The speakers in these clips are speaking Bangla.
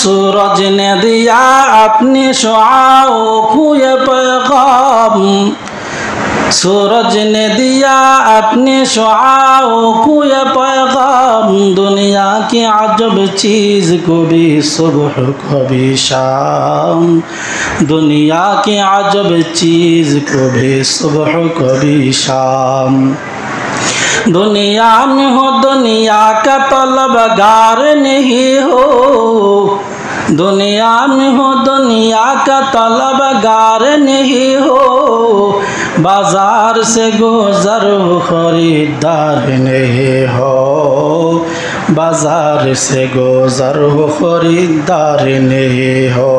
सूरज ने दिया अपनी शुआओं को ये पैगाम, सूरज ने दिया अपनी शुआओं को ये पैगाम, दुनिया की अजब चीज़ को भी सुबह कभी शाम, दुनिया की अजब चीज़ को भी सुबह कभी शाम। दुनिया में हो दुनिया का तलबगार नहीं हो, दुनिया में हो दुनिया का तलबगार नहीं हो, बाजार से गुजर हो खरीदार नहीं हो, बाजार से गुजर हो खरीदार नहीं हो।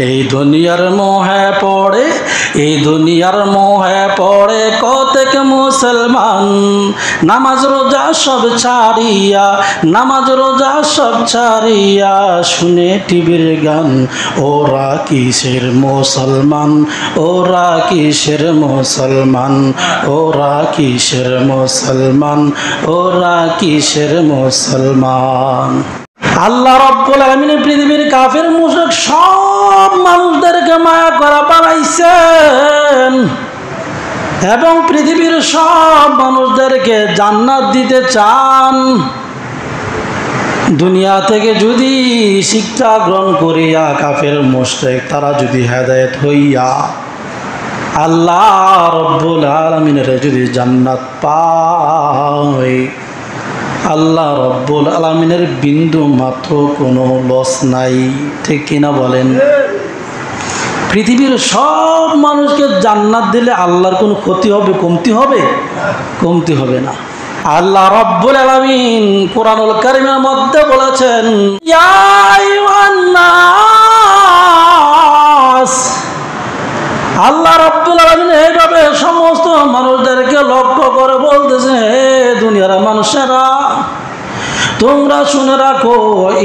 এই দুনিয়ার মোহে পড়ে, এই দুনিয়ার মোহে পড়ে কতক মুসলমান, নামাজ রোজা সব ছাড়িয়া, নামাজ রোজা সব ছাড়িয়া শুনে টিভির গান। ওরা কিসের মুসলমান, ওরা কিসের মুসলমান, ওরা কিসের মুসলমান, ওরা কিসের মুসলমান। আল্লাহ রাব্বুল আলামিন পৃথিবীর কাফির মুশরিক সব মানুষদেরকে মায়া করা বানাইছেন এবং পৃথিবীর সব মানুষদেরকে জান্নাত দিতে চান। দুনিয়া থেকে যদি শিক্ষা গ্রহণ করিয়া কাফির মুশরিক তারা যদি হেদায়েত হইয়া আল্লাহ রাব্বুল আলামিনের যদি জান্নাত পায়, আল্লাহ রব্বুল আলামিনের বিন্দু মাত্র কোনো লস নাই, ঠিক কিনা বলেন? পৃথিবীর সব মানুষকে জান্নাত দিলে আল্লাহর কোনো ক্ষতি হবে, কমতি হবে? কমতি হবে না। আল্লাহ রব্বুল আলামিন কোরআনুল কারীমের মধ্যে বলেছেন, ইয়া আইয়ুহান নাস, আল্লাহ রাব্বুল আলামিন এইভাবে সমস্ত মানুষদেরকে লক্ষ্য করে বলতেছে, হে দুনিয়ার মানুষেরা তোমরা শুনে রাখো,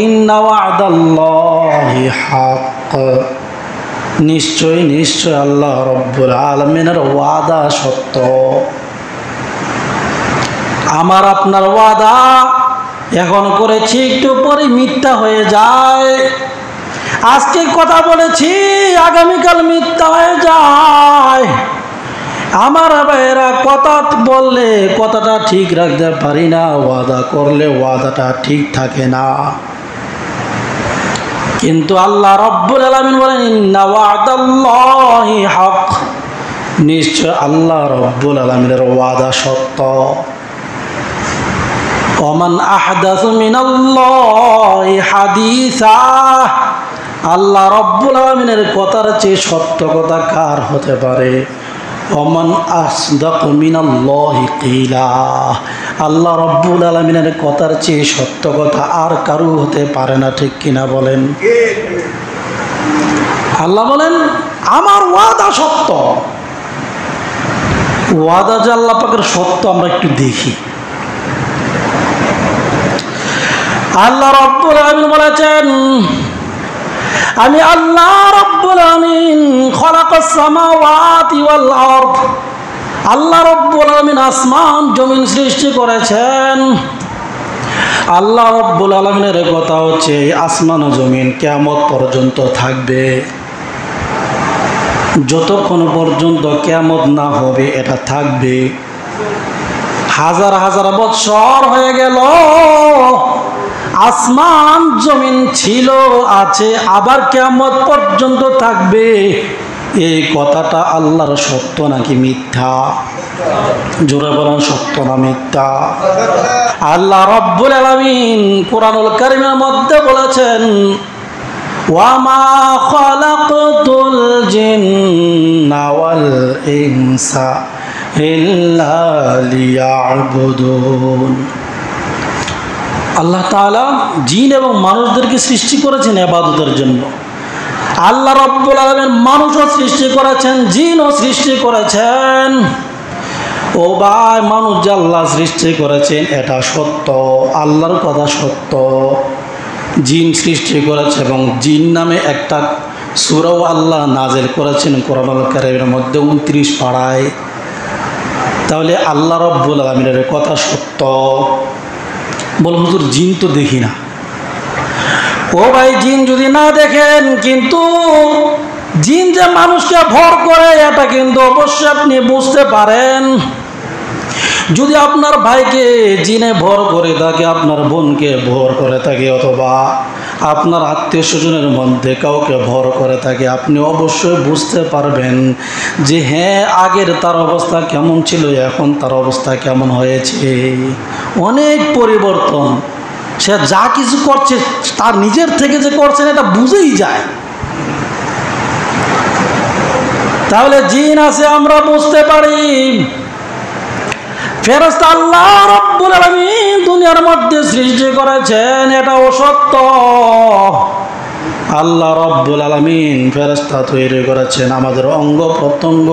ইন্না ওয়াদাল্লাহি হক, নিশ্চয় নিশ্চয় আল্লাহ রাব্বুল আলামিনের ওয়াদা সত্য। আমার আপনার ওয়াদা এখন করেছি একটু পরে মিথ্যা হয়ে যায়, আজকে কথা বলেছি আগামীকাল মিথ্যা হয়ে যায়। আমার ভাইয়েরা কথা বললে কথাটা ঠিক রাখতে পারি না, ওয়াদা করলে ওয়াদাটা ঠিক থাকে না। কিন্তু আল্লাহ রাব্বুল আলামিন বলেন, ইন্না ওয়াদাল্লাহি হক, নিশ্চয় আল্লাহ রাব্বুল আলামিনের ওয়াদা সত্য। ওমান আহদাসু মিনাল্লাহি হাদিসা, আল্লাহ রাব্বুল আলামিনের কথার চেয়ে সত্য কথা কার হতে পারে? ওমান আসদাকু মিনাল্লাহি কিলা, আল্লাহ রাব্বুল আলামিনের কথার চেয়ে সত্য কথা আর কারো হতে পারে না, ঠিক কিনা বলেন? আল্লাহ বলেন আমার ওয়াদা সত্য। ওয়াদা যে আল্লাহ পাকের সত্য আমরা একটু দেখি। আল্লাহ রাব্বুল আলামিন বলেছেন, আমি আল্লাহ রাব্বুল আলামিন খলাকাস সামাওয়াতি ওয়াল আরদ, আল্লাহ রাব্বুল আলামিন আসমান জমিন সৃষ্টি করেছেন। আল্লাহ রাব্বুল আলামিনের কথা হচ্ছে আসমান ও জমিন কিয়ামত পর্যন্ত থাকবে, যতক্ষণ পর্যন্ত কিয়ামত না হবে এটা থাকবে। হাজার হাজার বছর হয়ে গেল, আসমান জমিন ছিল, আছে, আবার কিয়ামত পর্যন্ত থাকবে। এই কথাটা আল্লাহর সত্য নাকি মিথ্যা? জোরে বলেন সত্য না মিথ্যা? আল্লাহ রাব্বুল আলামিন কোরআনুল কারীমের মধ্যে বলেছেন, ওয়া মা খালাকতুল জিন্না ওয়াল ইনসা ইল্লা লিয়াবুদুন, আল্লাহ তাআলা জিন এবং মানুষদেরকে সৃষ্টি করেছেন ইবাদতের জন্য। আল্লাহ রাব্বুল আলামিন মানুষও সৃষ্টি করেছেন, জিনও সৃষ্টি করেছেন। ও ভাই, মানুষ যে আল্লাহ সৃষ্টি করেছেন এটা সত্য, আল্লাহর কথা সত্য। জিন সৃষ্টি করেছে এবং জিন নামে একটা সূরাও আল্লাহ নাযিল করেছেন কোরআনুল কারীমের মধ্যে 29 পারায়। তাহলে আল্লাহ রাব্বুল আলামিনের কথা সত্য। বল হুজুর জিন তো দেখি না, ও ভাই, জিন যদি না দেখেন, কিন্তু জিন যে মানুষকে ভর করে এটা কিন্তু অবশ্যই আপনি বুঝতে পারেন। যদি আপনার ভাইকে জিনে ভর করে থাকে, আপনার বোনকে ভর করে থাকে, অথবা আপনার আত্মীয় স্বজনের মধ্যে কাউকে ভর করে থাকে, আপনি অবশ্যই বুঝতে পারবেন যে হ্যাঁ, আগের তার অবস্থা কেমন ছিল, এখন তার অবস্থা কেমন হয়েছে। অনেক পরিবর্তন। সে যা কিছু করছে তার নিজের থেকে যে করছেন এটা বুঝেই যায়। তাহলে জিন আছে আমরা বুঝতে পারি। ফেরেশতা আল্লাহ রাব্বুল আলামিন দুনিয়ার মধ্যে সৃষ্টি করেছেন, এটাও সত্য। আল্লাহ রাব্বুল আলামিন ফেরেশতা তৈরি করেছেন আমাদের অঙ্গ প্রত্যঙ্গ।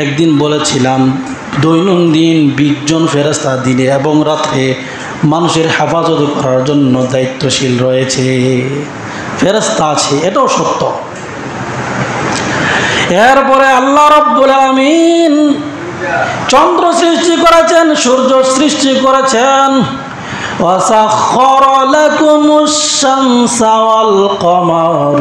একদিন বলেছিলাম দৈনন্দিন 20 জন ফেরেশতা দিনে এবং রাত্রে মানুষের হেফাজত করার জন্য দায়িত্বশীল রয়েছে, ফেরেশতা আছে, এটাও সত্য। এরপরে আল্লাহ রাব্বুল আলামিন চন্দ্র সৃষ্টি করেছেন, সূর্য সৃষ্টি করেছেন। ওয়াসাখখারা লাকুমুশ শামসা ওয়াল কমার।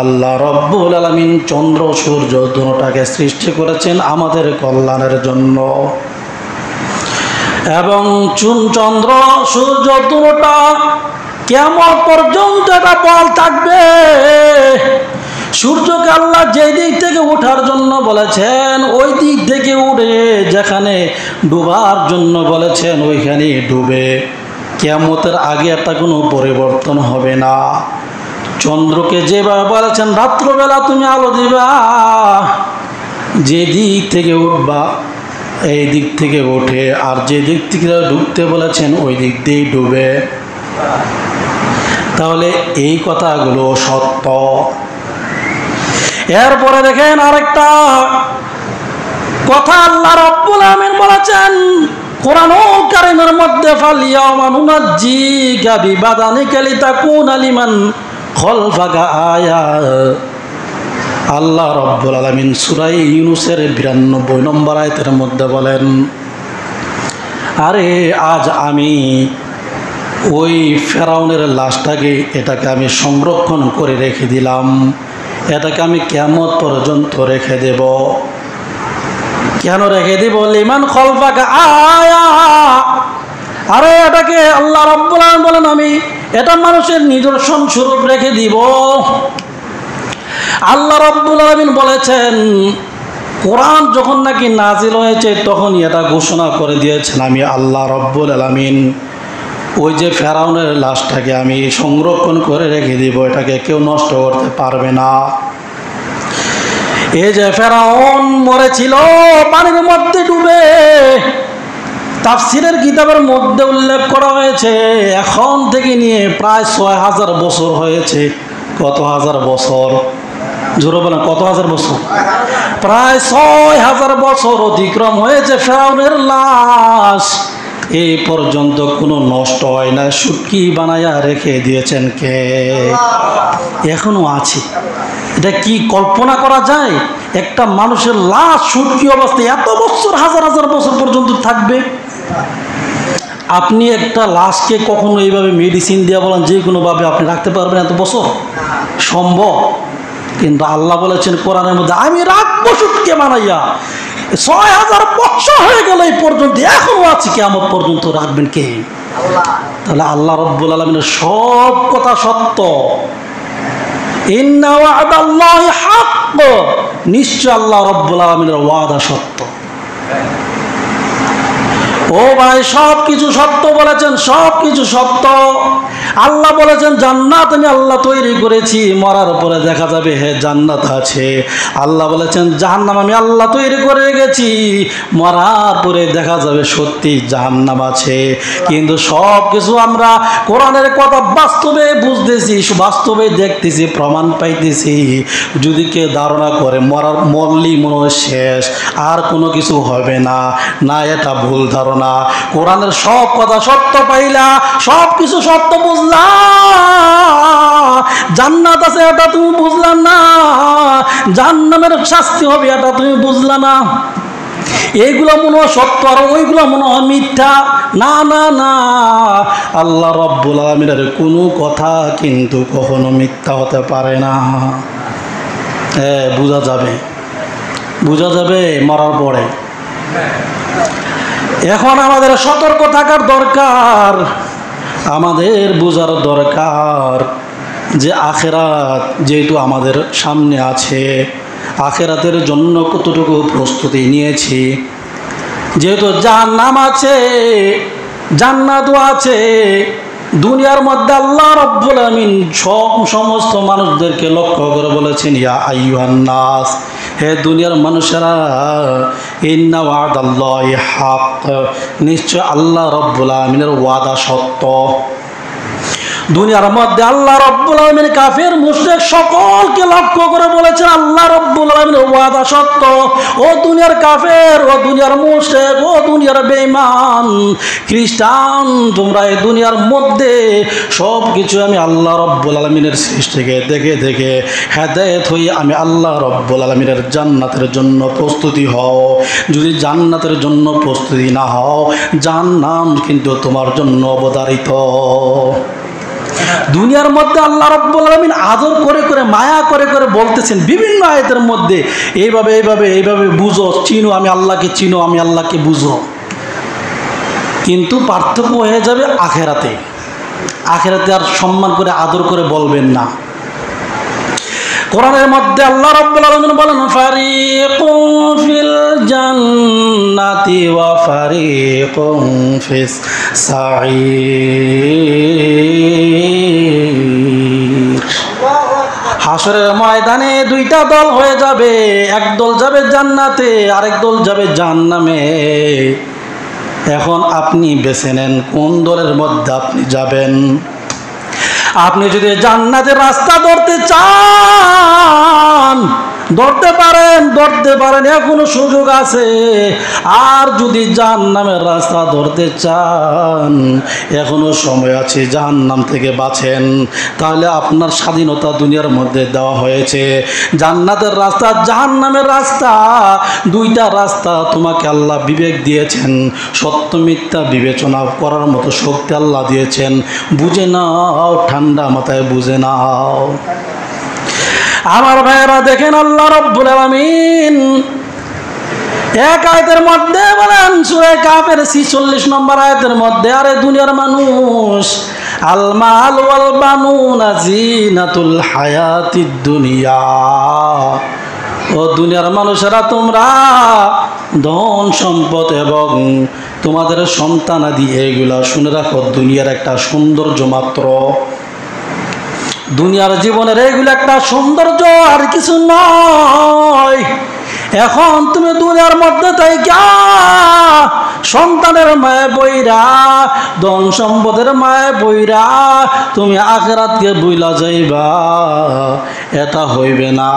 আল্লাহ রাব্বুল আলামিন চন্দ্র সূর্য দুটোটাকে সৃষ্টি করেছেন আমাদের কল্যাণের জন্য। এবং চন্দ্র সূর্য দুটোটা কিয়ামত পর্যন্ত এটা বল থাকবে। সূর্যকে আল্লাহ যে দিক থেকে ওঠার জন্য বলেছেন ওই দিক থেকে উঠে, যেখানে ডুবার জন্য বলেছেন ওইখানে ডুবে। কিয়ামতের আগে একটা কোনো পরিবর্তন হবে না। চন্দ্রকে যেভাবে বলেছেন রাত্রবেলা তুমি আলো দিবা, যে দিক থেকে উঠবা এই দিক থেকে ওঠে, আর যে দিক থেকে ডুবতে বলেছেন ওই দিক দিয়েই ডুবে। তাহলে এই কথাগুলো সত্য। এরপরে দেখেন আরেকটা কথা আল্লাহ রাব্বুল আলামিন বলেছেন কোরআনুল কারীমের মধ্যে, ফালিয়াউমা নুনাজ্জিকা বিবাদানিকা লিতাকুনা লিমান খালফাকা আয়াত। আল্লাহ রাব্বুল আলামিন সূরা ইউনূসের 92 নম্বর আয়াতের মধ্যে বলেন, আরে আজ আমি ওই ফেরাউনের লাশটাকে এটাকে আমি সংরক্ষণ করে রেখে দিলাম, এটাকে আমি কিয়ামত পর্যন্ত রেখে দেব। কেন রেখে দেব? লিমান খালফাকা আয়া। আরে এটাকে আল্লাহ রাব্বুল আলামিন বলেন আমি এটা মানুষের নিদর্শন স্বরূপ রেখে দিব। আল্লাহ রাব্বুল আলামিন বলেছেন কোরআন যখন নাকি নাজিল হয়েছে তখনই এটা ঘোষণা করে দিয়েছেন আমি আল্লাহ রাব্বুল আলামিন ওই যে ফেরাউনের লাশটাকে আমি সংরক্ষণ করে রেখে দিব, এটাকে কেউ নষ্ট করতে পারবে না। এই যে ফেরাউন মরেছিল পানির মধ্যে ডুবে, তাফসীরের কিতাবের মধ্যে উল্লেখ করা হয়েছে এখন থেকে নিয়ে প্রায় 6000 বছর হয়েছে। কত হাজার বছর? জোরে বলেন, কত হাজার বছর? প্রায় 6000 বছর অতিক্রম হয়েছে। ফেরাউনের লাশ এই পর্যন্ত কোনো নষ্ট হয় না, শুটকি বানায়া রেখে দিয়েছেন কে? এখনো আছে। এটা কি কল্পনা করা যায়? একটা মানুষের লাশ শুটকি অবস্থায় এত বছর, হাজার হাজার বছর পর্যন্ত থাকবে? আপনি একটা লাশকে কখনো এইভাবে মেডিসিন দিয়ে বলেন যে কোনোভাবে আপনি রাখতে পারবেন এত বছর? সম্ভব? কিন্তু আল্লাহ বলেছেন কোরআনের মধ্যে আমি রাখবো শুটকি বানাইয়া। 6000 বছর হয়ে গেল এই পর্যন্ত, এখনো আছে, কিয়ামত পর্যন্ত রাখবেন কে? তাহলে আল্লাহ রাব্বুল আলামিনের সব কথা সত্য। ইন্না ওয়া'দাল্লাহি হাক্ক, নিশ্চয় আল্লাহ রাব্বুল আলামিনের ওয়াদা সত্য। ও ভাই, সব কিছু সত্য বলেছেন, সব কিছু সত্য। আল্লাহ বলেছেন জান্নাত আমি আল্লাহ তৈরি করেছি, মরার পরে দেখা যাবে হে জান্নাত আছে। আল্লাহ বলেছেন জাহান্নাম আমি আল্লাহ তৈরি করে গেছি, মরার পরে দেখা যাবে সত্যি জাহান্নাম আছে। কিন্তু সব কিছু আমরা কোরআনের কথা বাস্তবে বুঝতেছি, বাস্তবে দেখতেছি, প্রমাণ পাইতেছি। যদি কেউ ধারণা করে মরলি মনে হয় শেষ, আর কোনো কিছু হবে না, না, এটা ভুল ধারণা। কোরআনের সব কথা সত্য পাইলা, সব কিছু সত্য বুঝলা। জান্নাত আছে এটা তুমি বুঝলা না, জাহান্নামের শাস্তি হবে এটা তুমি বুঝলা না। এইগুলো মনে হয় সত্য আর ওইগুলো মনে হয় মিথ্যা। না না না, আল্লাহ রাব্বুল আলামিনের কোনো কথা কিন্তু কখনো মিথ্যা হতে পারে না। বোঝা যাবে মরার পরে। এখন আমাদের সতর্ক থাকার দরকার, আমাদের বোঝার দরকার যে আখেরাত যেহেতু আমাদের সামনে আছে, আখেরাতের জন্য কতটুকু প্রস্তুতি নিয়েছি। যেহেতু জাহান্নাম আছে, জান্নাতও আছে। দুনিয়ার মধ্যে আল্লাহ রাব্বুল আমিন সমস্ত মানুষদেরকে লক্ষ্য করে বলেছেন, ইয়া আইয়ুহান নাস, হে দুনিয়ার মানুষেরা, ইন্না ওয়াদাল্লাহি হক, নিশ্চয় আল্লাহ রাব্বুল আমিনের ওয়াদা সত্য। দুনিয়ার মধ্যে আল্লাহ রাব্বুল আলামিন কাফের মুশরিক সকলকে লক্ষ্য করে বলেছেন আল্লাহ রাব্বুল আলামিনের ওয়াদা সত্য। ও দুনিয়ার কাফের, ও দুনিয়ার মুশরিক, ও দুনিয়ার বেঈমান খ্রিস্টান, তোমরা এই দুনিয়ার মধ্যে সব কিছু আমি আল্লাহ রাব্বুল আলামিনের সৃষ্টিকে দেখে দেখে হেদায়েত হয়ে আমি আল্লাহ রাব্বুল আলামিনের জান্নাতের জন্য প্রস্তুতি হও। যদি জান্নাতের জন্য প্রস্তুতি না হও, জাহান্নাম কিন্তু তোমার জন্য অবধারিত। দুনিয়ার মধ্যে আল্লাহ রাব্বুল আলামিন আদর করে করে মায়া করে করে বলতেছেন বিভিন্ন আয়াতের মধ্যে, এইভাবে এইভাবে এইভাবে বুঝো, চিনো, আমি আল্লাহকে চিনো, আমি আল্লাহকে বুঝো। কিন্তু পার্থক্য হয়ে যাবে আখেরাতে। আখেরাতে আর সম্মান করে আদর করে বলবেন না। কোরআনের মধ্যে আল্লাহ রাব্বুল আলামিন বলেন, ফারিকুন ফিল জান্নাতি ওয়া ফারিকুন ফিস সাঈর। হাসরের ময়দানে দুইটা দল হয়ে যাবে, এক দল যাবে জান্নাতে, আরেক দল যাবে জাহান্নামে। এখন আপনি বেছে নেন কোন দলের মধ্যে আপনি যাবেন। আপনি যদি জান্নাতের রাস্তা ধরতে চান ধরতে পারেন, এখনো সুযোগ আছে। আর যদি জাহান্নামের রাস্তা ধরতে চান এখনো সময় আছে, জাহান্নাম থেকে বাঁচেন। তাহলে আপনার স্বাধীনতা দুনিয়ার মধ্যে দেওয়া হয়েছে। জান্নাতের রাস্তা, জাহান্নামের রাস্তা, দুইটা রাস্তা তোমাকে আল্লাহ বিবেক দিয়েছেন, সত্য মিথ্যা বিবেচনা করার মতো শক্তি আল্লাহ দিয়েছেন। বুঝে নাও, ঠান্ডা মাথায় বুঝে নাও। আমার ভাইয়েরা দেখেন, আল্লাহ রাব্বুল আলামিন এক আয়াতের মধ্যে বলেন, সূরা কাফের 46 নম্বর আয়াতের মধ্যে, আরে দুনিয়ার মানুষ, আল মাল ওয়াল বানুনা জিনাতুল হায়াতিদ দুনিয়া। ও দুনিয়ার মানুষেরা, তোমরা ধন সম্পদ এবং তোমাদের সন্তানাদি এগুলা শুনে রাখো, দুনিয়ার একটা সৌন্দর্য মাত্র। দুনিয়ার জীবনের এগুলো একটা সৌন্দর্য, আর কিছু নয়। এখন তুমি দুনিয়ার মধ্যে থাইকা সন্তানের মায়ে বইরা, ধন সম্পদের মায়ে বইরা তুমি আখিরাতকে ভুইলা যাইবা, এটা হইবে না।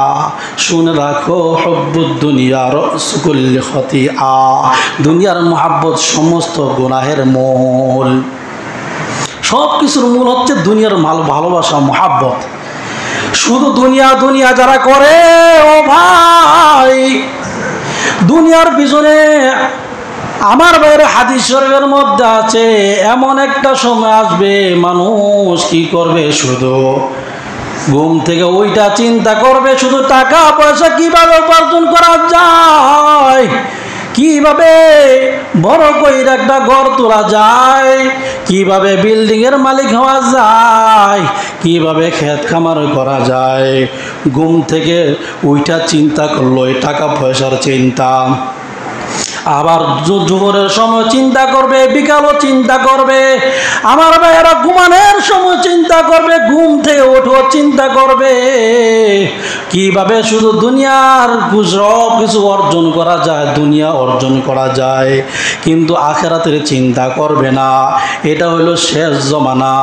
শুনে রাখো, হুব্বুদ দুনিয়া রাসু কুল্লি খতিআ, দুনিয়ার মুহাব্বত সমস্ত গুনাহের মূল। সব কিছুর মূল হচ্ছে দুনিয়ার ভালোবাসা, মহাব্বত। শুধু দুনিয়া দুনিয়া যারা করে, ও ভাই, দুনিয়ার পিছনে, আমার বাইরে হাদিস শরীফের মধ্যে আছে, এমন একটা সময় আসবে মানুষ কি করবে, শুধু ঘুম থেকে ওইটা চিন্তা করবে, শুধু টাকা পয়সা কিভাবে উপার্জন করা যায়, কিভাবে বড় কইরা একটা ঘর তোলা যায়, কিভাবে বিল্ডিং এর মালিক হওয়া যায়, কিভাবে ক্ষেত খামার করা যায়। ঘুম থেকে ওইটা চিন্তা করলো, টাকা পয়সার চিন্তা। আবার জোহরের সময় চিন্তা করবে, বিকালও চিন্তা করবে। আমার ভাইয়েরা ঘুমানোর সময় চিন্তা করবে, ঘুম থেকে ওঠো চিন্তা করবে কিভাবে শুধু দুনিয়ার সব কিছু অর্জন করা যায়, দুনিয়া অর্জন করা যায়, কিন্তু আখেরাতের চিন্তা করবে না। এটা হলো শেষ জমানা,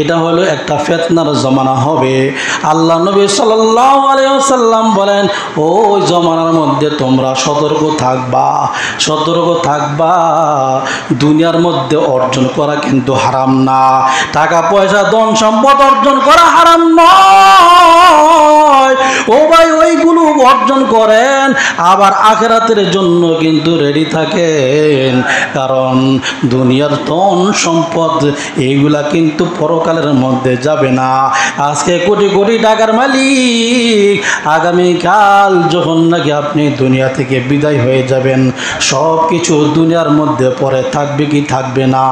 এটা হলো একটা ফিতনার জমানা হবে। আল্লাহ নবী সাল্লাল্লাহু আলাইহি ওয়াসাল্লাম বলেন, ওই জমানার মধ্যে তোমরা সতর্ক থাকবা, সতর্ক থাকবা। দুনিয়ার মধ্যে অর্জন করা কিন্তু হারাম না, টাকা পয়সা ধন সম্পদ অর্জন করা হারাম নয়, নয়। ও ভাই, ওইগুলো অর্জন করেন, আবার আখিরাতের জন্য কিন্তু রেডি থাকেন। কারণ দুনিয়ার ধন সম্পদ এইগুলা কিন্তু পরকালের মধ্যে যাবে না। আজকে কোটি কোটি টাকার মালিক, আগামীকাল যখন নাকি আপনি দুনিয়া থেকে বিদায় হয়ে যাবেন, সব কিছু দুনিয়ার মধ্যে পরে থাকবে কি থাকবে না?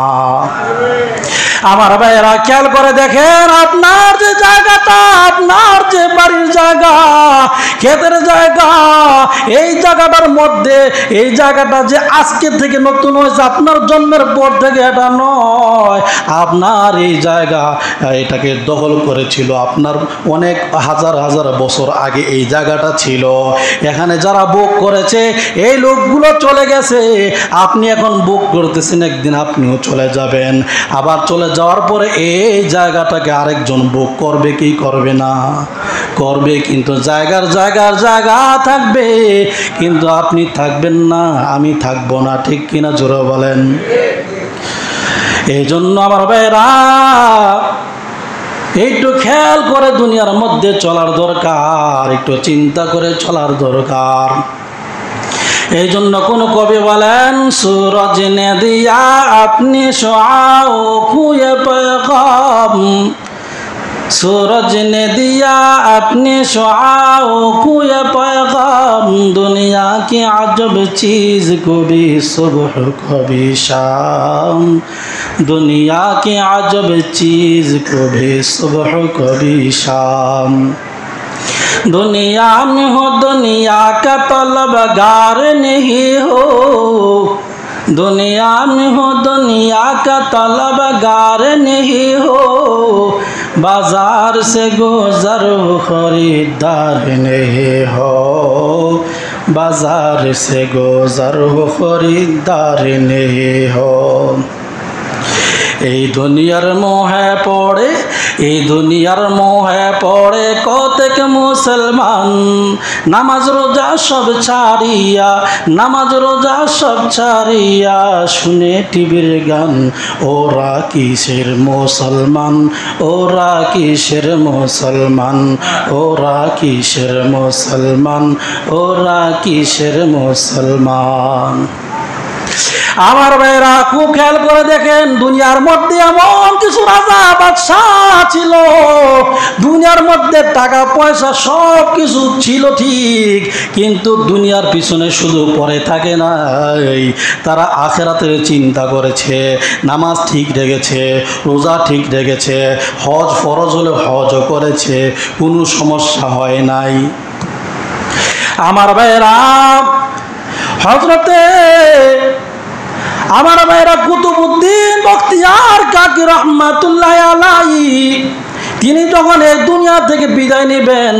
আমার ভাইয়েরা খেয়াল করে দেখেন, আপনার যে জায়গাটা, আপনার যে বাড়ির জায়গা, ক্ষেতের জায়গা, এই জায়গাটার মধ্যে, এই জায়গাটা যে আজকে থেকে নতুন হয়েছে, আপনার জন্মের পর থেকে এটা নয়। আপনার এই জায়গা, এটাকে দখল করেছিল আপনার অনেক হাজার হাজার বছর আগে এই জায়গাটা ছিল। এখানে যারা ভোগ করেছে এই লোকগুলো চলে গেছে, আপনি এখন ভোগ করতেছেন, একদিন আপনিও চলে যাবেন। আবার চলে যাওয়ার পরে এই জায়গাটাকে আরেকজন ভোগ করবে কি করবে না? করবে। কিন্তু জায়গার জায়গা থাকবে, কিন্তু আপনি থাকবেন না, আমি থাকবো না। ঠিক কিনা জোরে বলেন? এই জন্য আমার ভাইরা একটু খেয়াল করে দুনিয়ার মধ্যে চলার দরকার, একটু চিন্তা করে চলার দরকার। এই জন্য কোন কবি বলেন, सूरज ने दिया अपनी शुआओं को ये पैगाम, सूरज ने दिया अपनी शुआओं को ये पैगाम, दुनिया की अजब चीज़ कभी सुबह कभी शाम, दुनिया की अजब चीज़ कभी सुबह कभी शाम। दुनिया में हो दुनिया का तलबगार नहीं हो, दुनिया में हो दुनिया का तलबगार नहीं हो, बाजार से गुजर हो खरीदार नहीं हो, बाजार से गुजर हो खरीदार नहीं हो। এই দুনিয়ার মোহে পড়ে, এই দুনিয়ার মোহে পড়ে কতক মুসলমান, নামাজ রোজা সব ছাড়িয়া, নামাজ রোজা সব ছাড়িয়া শুনে টিভির গান। ওরা কিসের মুসলমান, ওরা কিসের মুসলমান, ওরা কিসের মুসলমান, ওরা কিসের মুসলমান। আমার ভাইরা খুব খেয়াল করে দেখেন, দুনিয়ার মধ্যে এমন কিছু রাজা বাদশাহ ছিল, দুনিয়ার মধ্যে টাকা পয়সা সব কিছু ছিল ঠিক, কিন্তু দুনিয়ার পিছনে শুধু পড়ে থাকে নাই, তারা আখিরাতের চিন্তা করেছে, নামাজ ঠিক রেখেছে, রোজা ঠিক রেখেছে, হজ ফরজ হলে হজও করেছে, কোনো সমস্যা হয় নাই। আমার ভাইরা হযরতে আমার ভাইরা কুতুবউদ্দিন বখতিয়ার কাকি রহমাতুল্লাহ আলাইহি, তিনি যখন এই দুনিয়া থেকে বিদায় নেবেন,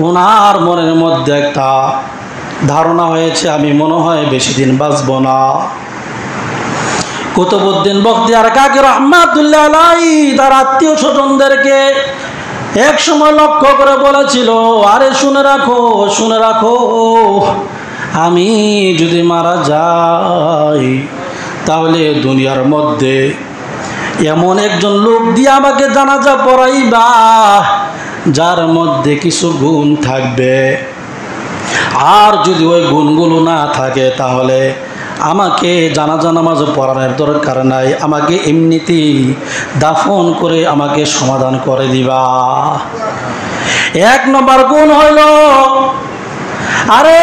ওনার মনের মধ্যে একটা ধারণা হয়েছে, আমি মনে হয় বেশি দিন বাঁচব না। কুতুবউদ্দিন বখতিয়ার কাকি রহমাতুল্লাহ আলাইহি তার আত্মীয় স্বজনদেরকে এক সময় লক্ষ্য করে বলেছিল, আরে শুনে রাখো, শুনে রাখো, আমি যদি মারা যাই তাহলে দুনিয়ার মধ্যে এমন একজন লোক দিয়ে আমাকে জানাজা পড়াইবা যার মধ্যে কিছু গুণ থাকবে, আর যদি ওই গুণগুলো না থাকে তাহলে আমাকে জানাজা নামাজ পড়ানোর দরকার নাই, আমাকে এমনিতেই দাফন করে আমাকে সমাধান করে দিবা। এক নম্বর গুণ হইল, আরে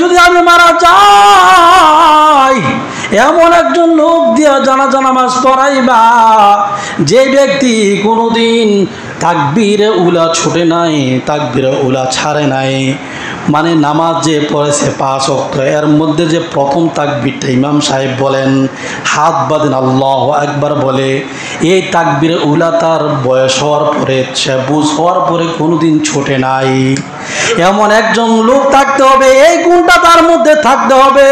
যদি আমি মারা যাই এমন একজন লোক দিয়া জানাজা নামাজ পড়াইবা যে ব্যক্তি কোনোদিন তাকবীরে উলা ছুটে নাই, তাকবীরে উলা ছাড়ে নাই, মানে নামাজ যে পড়েছে 5 ওয়াক্ত, এর মধ্যে যে প্রথম তাকবীরটা ইমাম সাহেব বলেন, হাত বাঁধেন আল্লাহু আকবার বলে, এই তাকবীরে উলা তার বয়স হওয়ার পরে, সে বুঝ হওয়ার পরে কোনোদিন ছোটে নাই, এমন একজন লোক থাকতে হবে, এই গুণটা তার মধ্যে থাকতে হবে।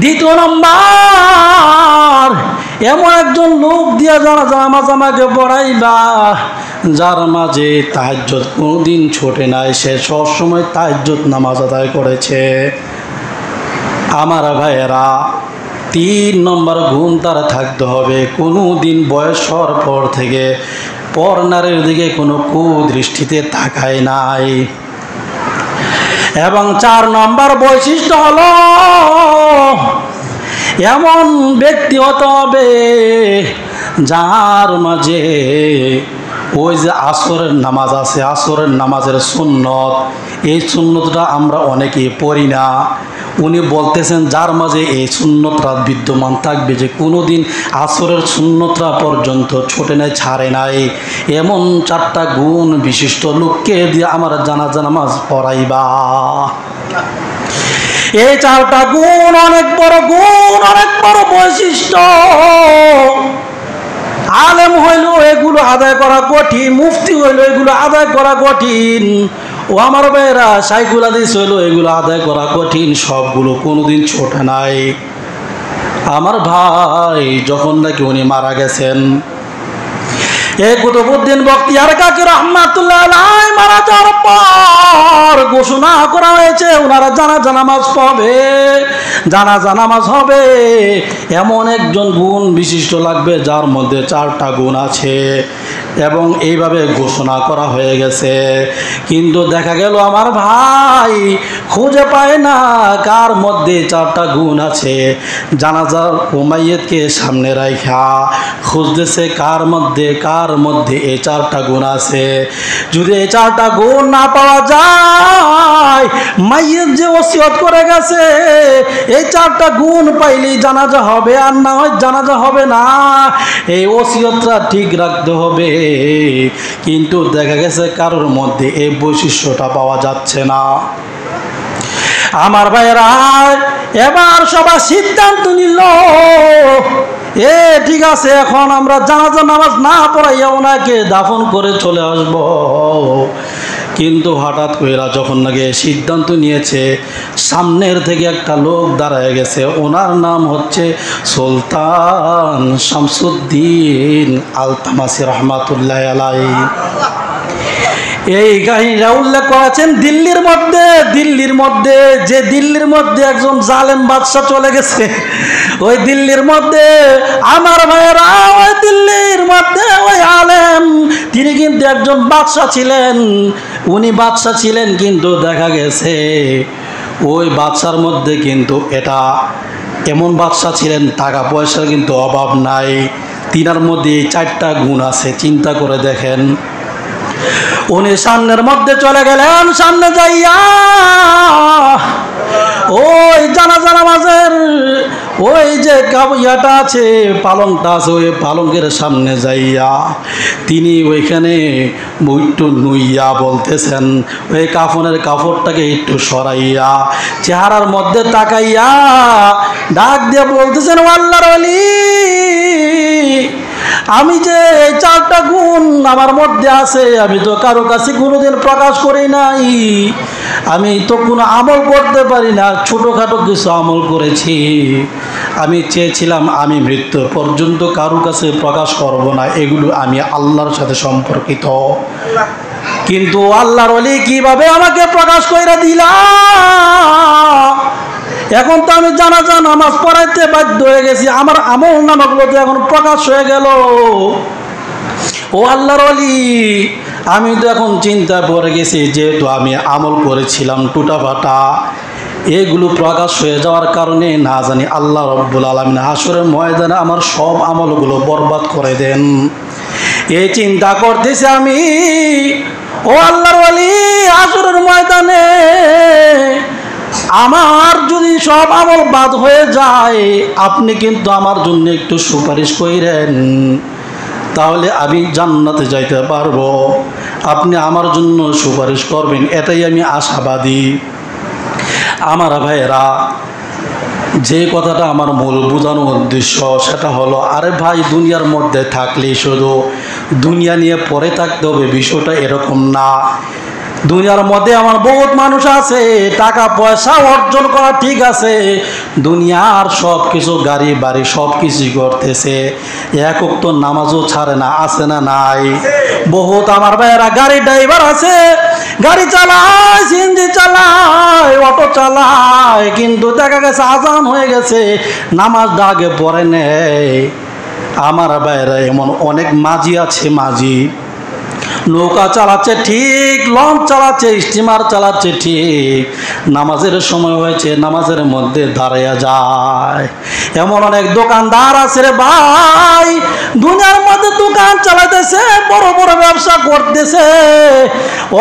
দ্বিতীয় নম্বর, এমন একজন লোক দিয়া জানাজা নামাজ আমাকে পড়াইবা যার মাঝে তাহাজ্জুদ কোনোদিন ছোটে নাই, সে সবসময় তাহাজ্জুদ নামাজ আদায় করেছে। আমার ভাইয়েরা 3 নম্বর গুণ তার থাকতে হবে, কোনো দিন বয়স হওয়ার পর থেকে পর নারীর দিকে কোনো কুদৃষ্টিতে তাকায় নাই। এবং 4 নম্বর বৈশিষ্ট্য হলো এমন ব্যক্তি হতে হবে যার মাঝে ওই যে আসরের নামাজ আছে, আসরের নামাজের সুন্নত, এই সুন্নতটা আমরা অনেকেই পড়ি না। উনি বলতেছেন যার মাঝে এই সুন্নতটা বিদ্যমান থাকবে, যে কোনো দিন আসরের সুন্নতটা পর্যন্ত ছোটে নাই, ছাড়ে নাই, এমন 4টা গুণ বিশিষ্ট লোককে দিয়ে আমার জানাজা নামাজ পড়াইবা। এই 4টা গুণ অনেক বড় গুণ, অনেক বড় বৈশিষ্ট্য। আলেম হইল এগুলো আদায় করা কঠিন, মুফতি হইল এগুলো আদায় করা কঠিন, ও আমার ভাইয়েরা শাইখুল হাদিস হইল এগুলো আদায় করা কঠিন, সবগুলো কোনোদিন ছোটে নাই। আমার ভাই যখন নাকি উনি মারা গেছেন, এই কুতুবউদ্দিন বখতিয়ার কাকি রহমাতুল্লাহ আলাইহি মারা যাওয়ার পর ঘোষণা করা হয়েছে ওনারা জানাজা নামাজ পড়বে, জানাজা নামাজ হবে। এমন একজন গুণ বিশিষ্ট লাগবে যার মধ্যে 4টা গুণ আছে, এবং এইভাবে ঘোষণা করা হয়ে গেছে। কিন্তু দেখা গেল আমার ভাই খুঁজে পায় না কার মধ্যে 4টা গুণ আছে। জানাজার মাইয়িতকে সামনে রাখা খুঁজতেছে কার মধ্যে এই 4টা গুণ আছে। যদি এই 4টা গুণ না পাওয়া যায়, মাইয়িত যে ওসিয়ত করে গেছে এই 4টা গুণ পাইলেই জানাজা হবে, আর না হয় জানাজা হবে না। এই ওসিয়তটা ঠিক রাখতে হবে। কিন্তু দেখা গেছে কারোর মধ্যে এই বৈশিষ্ট্যটা পাওয়া যাচ্ছে না। আমার ভাইয়েরা এবার সবাই সিদ্ধান্ত নিল, ঠিক আছে এখন আমরা জানাজা নামাজ না পড়াইয়া ওনাকে দাফন করে চলে আসব। কিন্তু হঠাৎ করে যখন নাকি সিদ্ধান্ত নিয়েছে, সামনের থেকে একটা লোক দাঁড়ায় গেছে, ওনার নাম হচ্ছে সুলতান শামসুদ্দিন আলতামাসি রহমাতুল্লাহ আলাইহি। এই কাহিনীটা উল্লেখ করেছেন দিল্লির মধ্যে একজন জালেম বাদশাহ চলে গেছে। ওই দিল্লির মধ্যে আমার ভাইয়েরা, ওই দিল্লির মধ্যে ওই আলেম তিনি কিন্তু একজন বাদশাহ ছিলেন। উনি বাদশাহ ছিলেন, কিন্তু দেখা গেছে ওই বাদশার মধ্যে কিন্তু এটা এমন বাদশাহ ছিলেন টাকা পয়সার কিন্তু অভাব নাই। তিনার মধ্যে এই 4টা গুণ আছে, চিন্তা করে দেখেন। উনি সামনের মধ্যে চলে গেলেন, সামনে যাইয়া ওই জানাজা নামাজের ওই যে ইয়াটা আছে, পালংটা আছে, ওই পালঙ্কের সামনে যাইয়া তিনি ওইখানে একটু নুইয়া বলতেছেন, ওই কাফনের কাপড়টাকে একটু সরাইয়া চেহারার মধ্যে তাকাইয়া ডাক দিয়ে বলতেছেন, আল্লাহর ওলি, আমি যে এই 4টা গুণ আমার মধ্যে আছে, আমি তো কারো কাছে কোনোদিন প্রকাশ করি নাই, আমি তো কোনো আমল করতে পারি না, ছোটোখাটো কিছু আমল করেছি। আমি চেয়েছিলাম আমি মৃত্যু পর্যন্ত কারো কাছে প্রকাশ করব না, এগুলো আমি আল্লাহর সাথে সম্পর্কিত। কিন্তু আল্লাহর ওলি কিভাবে আমাকে প্রকাশ কইরা দিলা? এখন তো আমি জানাজা নামাজ পড়াইতে বাধ্য হয়ে গেছি, আমার আমল নামাগুলো তো এখন প্রকাশ হয়ে গেল। ও আল্লাহর ওলি, আমি তো এখন চিন্তায় পড়ে গেছি, যেহেতু আমি আমল করেছিলাম টুটাফাটা, এগুলো প্রকাশ হয়ে যাওয়ার কারণে না জানি আল্লাহ রব্বুল আলামিন হাসরের ময়দানে আমার সব আমলগুলো বরবাদ করে দেন। এই চিন্তা করতেছি আমি। ও আল্লাহর ওলি, হাসরের ময়দানে আমার যদি সব আমল বাদ হয়ে যায়, আপনি কিন্তু আমার জন্য একটু সুপারিশ কইরেন, তাহলে আমি জান্নাতে যাইতে পারবো। আপনি আমার জন্য সুপারিশ করবেন, এটাই আমি আশাবাদী। আমার ভাইয়েরা, যে কথাটা আমার মূল বোঝানোর উদ্দেশ্য সেটা হলো, আরে ভাই দুনিয়ার মধ্যে থাকলে শুধু দুনিয়া নিয়ে পড়ে থাকতে হবে, বিষয়টা এরকম না। দুনিয়ার মধ্যে আমার বহুত মানুষ আছে, টাকা পয়সা অর্জন করা ঠিক আছে, দুনিয়ার সব কিছু গাড়ি বাড়ি সব কিছুই করতেছে, এক ওয়াক্ত নামাজও ছাড়ে না, আছে না নাই? বহুত আমার ভাইয়েরা গাড়ি ড্রাইভার আছে, গাড়ি চালায়, সিএনজি চালায়, অটো চালায়, কিন্তু দেখা গেছে আজান হয়ে গেছে, নামাজটা আগে পড়ে নেয়। আমার বাইরে এমন অনেক মাঝি আছে, মাঝি নৌকা চালাচ্ছে ঠিক, লঞ্চ চালাচ্ছে, স্টিমার চালাচ্ছে ঠিক, নামাজের সময় হয়েছে নামাজের মধ্যে দাঁড়াইয়া যায়। এমন অনেক দোকানদার আছে রে ভাই, দুনিয়ার মধ্যে দোকান চালাইতেছে, বড় বড় ব্যবসা করতেছে,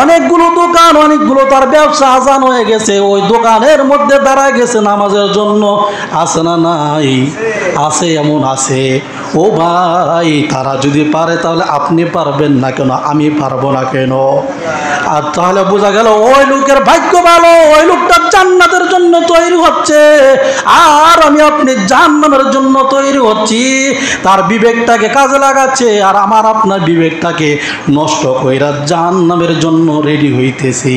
অনেকগুলো দোকান, অনেকগুলো তার ব্যবসা আজান হয়ে গেছে, ওই দোকানের মধ্যে দাঁড়ায় গেছে নামাজের জন্য। আছে না নাই? আছে, এমন আছে। ও ভাই, তারা যদি পারে তাহলে আপনি পারবেন না কেন? আমি পারবো না কেন? আর তাহলে বোঝা গেল ওই লোকের ভাগ্য ভালো, ওই লোকটা জান্নাতের জন্য তৈরি হচ্ছে, আর আমি আপনি জাহান্নামের জন্য তৈরি হচ্ছি। তার বিবেকটাকে কাজে লাগাচ্ছে, আর আমার আপনার বিবেকটাকে নষ্ট কইরা জাহান্নামের জন্য রেডি হইতেছি।